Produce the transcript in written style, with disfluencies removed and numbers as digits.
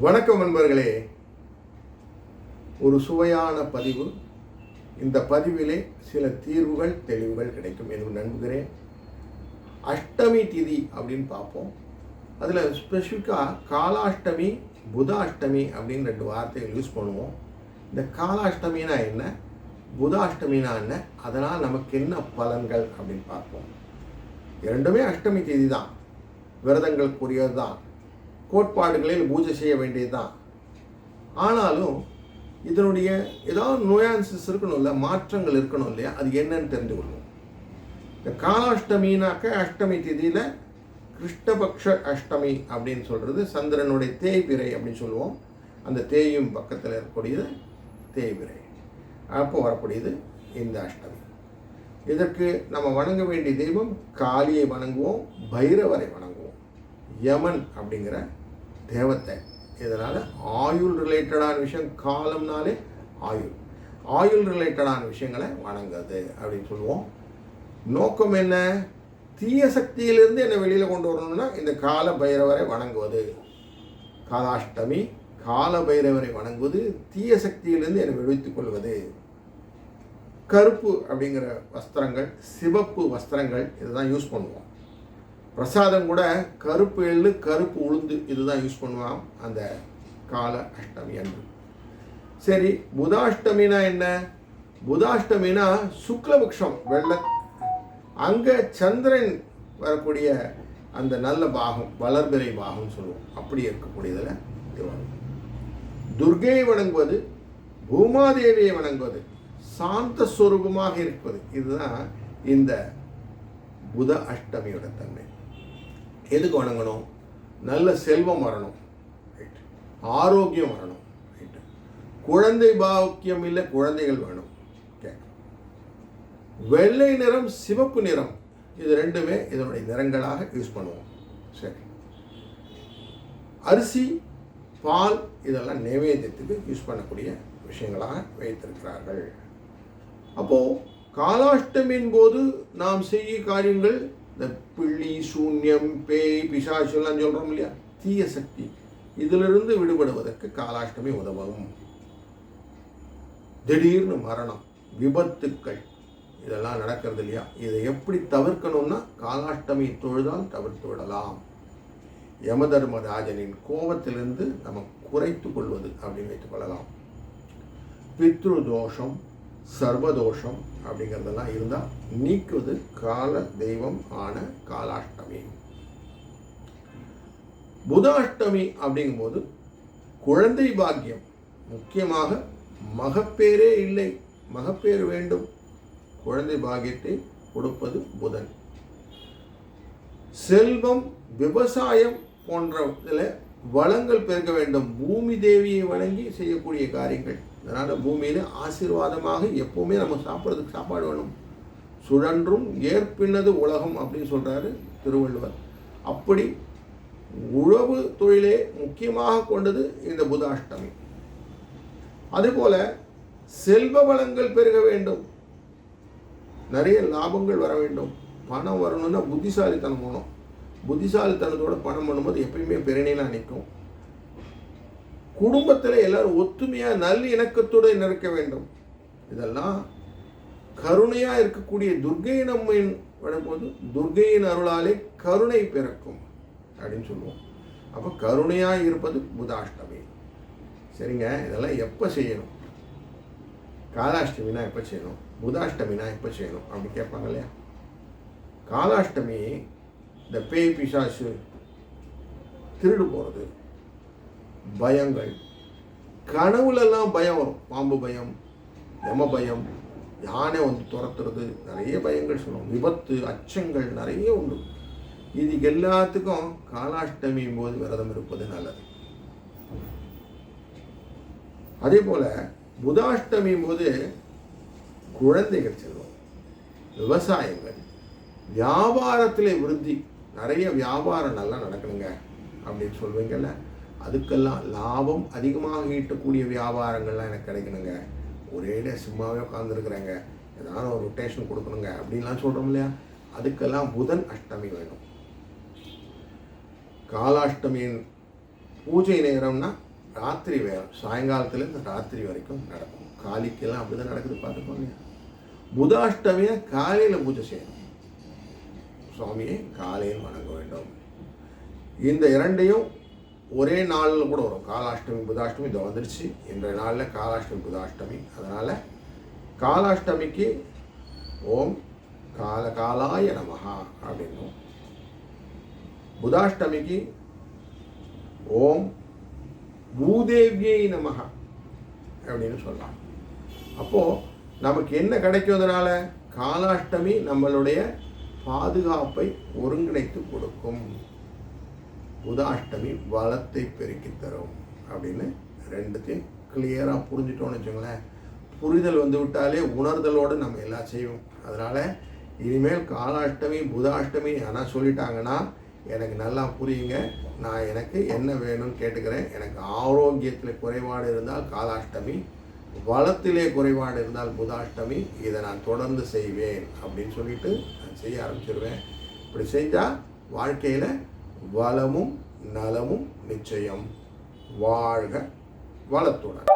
வணக்கம் நண்பர்களே. ஒரு சுவையான பதிவு. இந்த பதிவிலே சில தீர்வுகள் தெளிவுகள் கிடைக்கும் என்று நம்புகிறேன். அஷ்டமி திதி அப்படின்னு பார்ப்போம். அதில் ஸ்பெசிஃபிக்காக காலாஷ்டமி, புதாஷ்டமி அப்படின்னு 2 வார்த்தைகள் யூஸ் பண்ணுவோம். இந்த காலாஷ்டமினா என்ன, புதாஷ்டமினா என்ன, அதனால் நமக்கு என்ன பலன்கள் அப்படின்னு பார்ப்போம். இரண்டுமே அஷ்டமி திதி தான், விரதங்களுக்குரியது தான், கோட்பாடுகளில் பூஜை செய்ய வேண்டியது தான். ஆனாலும் இதனுடைய ஏதாவது நுயான்சஸ் இருக்கணும் இல்லை, மாற்றங்கள் இருக்கணும் இல்லையா, அது என்னன்னு தெரிந்து கொள்வோம். இந்த காலாஷ்டமினாக்க அஷ்டமி திதியில் கிருஷ்ணபக்ஷ அஷ்டமி அப்படின்னு சொல்கிறது, சந்திரனுடைய தேய்பிறை அப்படின்னு சொல்லுவோம். அந்த தேயும் பக்கத்தில் இருக்கக்கூடியது தேய்பிறை, அப்போ வரக்கூடியது இந்த அஷ்டமி. இதற்கு நம்ம வணங்க வேண்டிய தெய்வம் காளியை வணங்குவோம், பைரவரை வணங்குவோம், யமன் அப்படிங்கிற தேவத்தை. இதனால் ஆயுள் ரிலேட்டடான விஷயம், காலம்னாலே ஆயுள் ரிலேட்டடான விஷயங்களை வணங்குறது அப்படின்னு சொல்லுவோம். நோக்கம் என்ன, தீய சக்தியிலிருந்து என்னை வெளியில் கொண்டு வரணும்னா இந்த கால பைரவரை வணங்குவது. காலாஷ்டமி, கால பைரவரை வணங்குவது, தீய சக்தியிலிருந்து என்னை விடுவித்துக் கொள்வது. கருப்பு அப்படிங்கிற வஸ்திரங்கள், சிவப்பு வஸ்திரங்கள் இதுதான் யூஸ் பண்ணுவோம். பிரசாதம் கூட கருப்பு எள்ளு, கருப்பு உளுந்து இதுதான் யூஸ் பண்ணுவான் அந்த கால அஷ்டமி அன்று. சரி, புதாஷ்டமினா என்ன? புதாஷ்டமினா சுக்லபக்ஷம், வெள்ளை, அங்கே சந்திரன் வரக்கூடிய அந்த நல்ல பாகம், வளர்பிறை பாகம்னு சொல்லுவோம். அப்படி இருக்கக்கூடியதில் இது வரும். துர்கையை வணங்குவது, பூமாதேவியை வணங்குவது, சாந்த ஸ்வரூபமாக இருப்பது, இதுதான் இந்த புத அஷ்டமியோட தன்மை. எதுக்கு வணங்கணும்? நல்ல செல்வம் வரணும், ரைட், ஆரோக்கியம் வரணும், ரைட், குழந்தை பாக்கியம் இல்லை, குழந்தைகள் வேணும், ஓகே. வெள்ளை நிறம், சிவப்பு நிறம், இது ரெண்டுமே இதனுடைய நிறங்களாக யூஸ் பண்ணுவோம். சரி, அரிசி, பால் இதெல்லாம் நைவேத்தியத்துக்கு யூஸ் பண்ணக்கூடிய விஷயங்களாக வைத்திருக்கிறார்கள். அப்போது காலாஷ்டமியின் போது நாம் செய்ய காரியங்கள், இந்த பிள்ளி, சூன்யம், பேய், பிசாசுலாம் சொல்கிறோம் இல்லையா, தீய சக்தி, இதிலிருந்து விடுபடுவதற்கு காலாஷ்டமி உதவும். திடீர்னு மரணம், விபத்துக்கள் இதெல்லாம் நடக்கிறது இல்லையா, இதை எப்படி தவிர்க்கணும்னா காலாஷ்டமி தொழுதால் தவிர்த்து விடலாம். யமதர்மராஜனின் கோபத்திலிருந்து நம்ம குறைத்து கொள்வது அப்படின்னு வைத்துக் கொள்ளலாம். பித்ரு தோஷம், சர்வதோஷம் அப்படிங்கிறதெல்லாம் இருந்தால் நீக்குவது கால தெய்வம் ஆன காலாஷ்டமி. புதாஷ்டமி அப்படிங்கும்போது குழந்தை பாக்கியம், முக்கியமாக மகப்பேரே இல்லை, மகப்பேறு வேண்டும், குழந்தை பாக்கியத்தை கொடுப்பது புதன். செல்வம், விவசாயம் போன்ற இதில் வளங்கள் பெருக்க வேண்டும், பூமி தேவியை வணங்கி செய்யக்கூடிய காரியங்கள். அதனால் பூமியில் ஆசீர்வாதமாக எப்போவுமே நம்ம சாப்பிட்றதுக்கு சாப்பாடு வேணும். சுழன்றும் ஏற்பின்னது உலகம் அப்படின்னு சொல்கிறாரு திருவள்ளுவர். அப்படி உழவு தொழிலே முக்கியமாக கொண்டது இந்த புதாஷ்டமி. அதேபோல் செல்வ வளங்கள் பெருக வேண்டும், நிறைய லாபங்கள் வர வேண்டும், பணம் வரணும்னா புத்திசாலித்தனம் வேணும். புத்திசாலித்தனத்தோட பணம் பண்ணும்போது எப்பயுமே பெருநிலையாக நிற்கும். குடும்பத்தில் எல்லாரும் ஒத்துமையாக நல்ல இணக்கத்துடன் இருக்க வேண்டும். இதெல்லாம் கருணையாக இருக்கக்கூடிய துர்கை நம்மை வரும்போது துர்கையின் அருளாலே கருணை பிறக்கும் அப்படின்னு சொல்லுவோம். அப்போ கருணையாக இருப்பது புதாஷ்டமி. சரிங்க, இதெல்லாம் எப்போ செய்யணும்? காலாஷ்டமினா எப்போ செய்யணும், புதாஷ்டமினா எப்போ செய்யணும் அப்படி கேட்பாங்க இல்லையா. காலாஷ்டமி இந்த பேய், பிசாசு, திருடு போகிறது, பயங்கள், கனவுலெல்லாம் பயம் வரும், பாம்பு பயம், யம பயம், யானை வந்து துரத்துறது, நிறைய பயங்கள் சொல்லுவோம், விபத்து, அச்சங்கள் நிறைய உண்டு. இது எல்லாத்துக்கும் காலாஷ்டமியின் போது விரதம் இருப்பது நல்லது. அதே போல் புதாஷ்டமியின் போது குழந்தைகள் செல்வம், விவசாயங்கள், வியாபாரத்தில் விருத்தி, நிறைய வியாபாரம் நல்லா நடக்கணுங்க அப்படின்னு சொல்லுவீங்கல்ல, அதுக்கெல்லாம் லாபம் அதிகமாக ஈட்டக்கூடிய வியாபாரங்கள்லாம் எனக்கு கிடைக்கணுங்க, ஒரேடே சும்மாவே உட்காந்துருக்குறேங்க, ஏதாவது ஒரு ரொட்டேஷன் கொடுக்கணுங்க அப்படின்லாம் சொல்கிறோம் இல்லையா, அதுக்கெல்லாம் புதன் அஷ்டமி வேணும். காலாஷ்டமியின் பூஜை நேரம்னா ராத்திரி வேலை, சாயங்காலத்துலேருந்து ராத்திரி வரைக்கும் நடக்கும். காளிக்கெல்லாம் அப்படி தான் நடக்குது, பார்த்துக்கோங்க. புதாஷ்டமியை காலையில் பூஜை செய்யணும். சுவாமியை காலையில் வணங்க வேண்டும். இந்த இரண்டையும் ஒரே நாளில் கூட வரும். காலாஷ்டமி புதாஷ்டமி இதை வந்துடுச்சு. இன்றைய நாளில் காலாஷ்டமி புதாஷ்டமி. அதனால் காலாஷ்டமிக்கு ஓம் காலாய நமஹா அப்படின்னும், புதாஷ்டமிக்கு ஓம் பூதேவியை நமஹா அப்படின்னு சொல்லலாம். அப்போது நமக்கு என்ன கிடைக்கும்? அதனால காலாஷ்டமி நம்மளுடைய பாதுகாப்பை ஒருங்கிணைத்து கொடுக்கும், புதாஷ்டமி வளத்தை பெருக்கி தரும் அப்படின்னு ரெண்டுத்தையும் கிளியராக புரிஞ்சுட்டோன்னு வச்சுங்களேன். புரிதல் வந்து விட்டாலே உணர்தலோடு நம்ம எல்லாம் செய்வோம். அதனால் இனிமேல் காலாஷ்டமி புதாஷ்டமி ஆனால் சொல்லிட்டாங்கன்னா எனக்கு நல்லா புரியுங்க. நான் எனக்கு என்ன வேணும்னு கேட்டுக்கிறேன். எனக்கு ஆரோக்கியத்தில் குறைபாடு இருந்தால் காலாஷ்டமி, வளத்திலே குறைபாடு இருந்தால் புதாஷ்டமி, இதை நான் தொடர்ந்து செய்வேன் அப்படின்னு சொல்லிட்டு நான் செய்ய ஆரம்பிச்சிருவேன். இப்படி செஞ்சால் வாழ்க்கையில் வளமும் நலமும் நிச்சயம். வாழ்க வளத்துடன்.